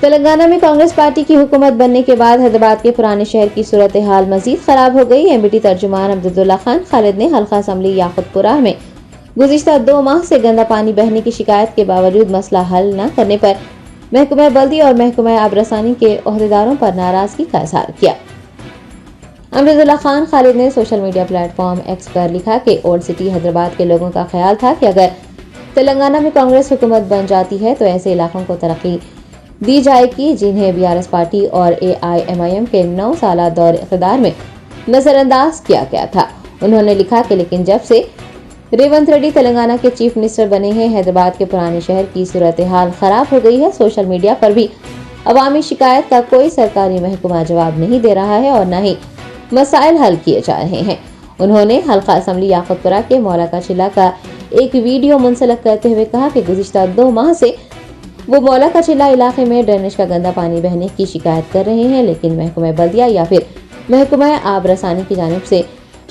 تلنگانہ میں کانگریس پارٹی کی حکومت بننے کے بعد حیدرآباد کے پرانے شہر کی صورتحال مزید خراب ہو گئی۔ ایم بی ٹی ترجمان عبداللہ خان خالد نے حلقہ اسمبلی یاقوت پورہ میں گزشتہ 2 ماہ سے گندا پانی بہنے کی شکایت کے باوجود مسئلہ حل نہ کرنے پر محکمہ بلدی اور محکمہ آبرسانی کے عہدیداروں پر ناراضگی کا اظہار کیا۔ عبداللہ خان خالد نے social media platform X پر لکھا کہ اولڈ سٹی حیدرآباد کے لوگوں کا خیال تھا کہ اگر تلنگانہ میں کانگریس حکومت بن جاتی ہے تو ایسے علاقوں کو ترقی دی جائے گی جنہیں BRS پارٹی اور AIMIM کے 9 سالہ دور اقتدار میں نظر انداز کیا گیا تھا۔ انہوں نے لکھا کہ لیکن جب سے ریونت ریڈی تلنگانہ کے چیف منسٹر بنے ہیں، حیدرآباد کے پرانے شہر کی صورتحال خراب ہو گئی ہے۔ سوشل میڈیا پر بھی عوامی شکایت کا کوئی سرکاری محکمہ جواب نہیں دے رہا ہے اور نہ ہی مسائل حل کیے جا رہے ہیں۔ انہوں نے حلقہ اسمبلی یاقوت پورہ کے مولا کا چلہ کا ایک ویڈیو منسلک کرتے ہوئے کہا کہ گزشتہ 2 ماہ سے وہ مولا کا چلہ علاقے میں ڈرینیج کا گندا پانی بہنے کی شکایت کر رہے ہیں، لیکن محکمہ بلدیہ یا پھر محکمہ آب رسانی کی جانب سے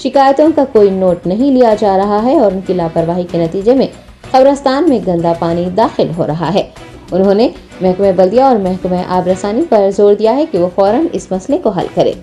شکایتوں کا کوئی نوٹ نہیں لیا جا رہا ہے اور ان کی لاپرواہی کے نتیجے میں قبرستان میں گندا پانی داخل ہو رہا ہے۔ انہوں نے محکمہ بلدیہ اور محکمہ آب رسانی پر زور دیا ہے کہ وہ فوراً اس مسئلے کو حل کرے۔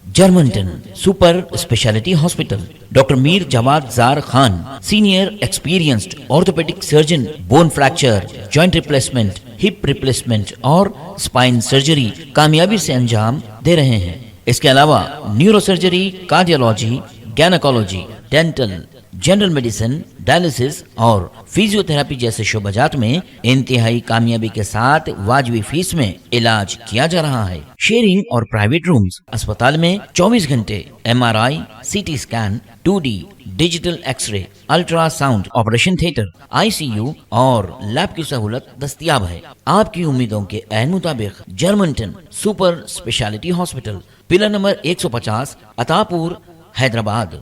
جرمنٹن super specialty hospital, doctor Mir Jawad Zar Khan, senior experienced orthopaedic surgeon, bone fracture, joint replacement, hip replacement اور اسپائن سرجری کامیابی سے انجام دے رہے ہیں۔ اس کے علاوہ neuro surgery, cardiology, gynaecology, dental, general medicine, dialysis اور فزیو تھراپی جیسے شعبہ جات میں انتہائی کامیابی کے ساتھ واجبی فیس میں علاج کیا جا رہا ہے۔ شیئرنگ اور پرائیویٹ رومز، اسپتال میں 24 گھنٹے MRI، CT scan, 2D digital X ray, ultra sound, operation theatre, ICU اور لیب کی سہولت دستیاب ہے۔ آپ کی امیدوں کے عین مطابق جرمنٹن super specialty hospital, pillar number 150، عطا پور، حیدرآباد۔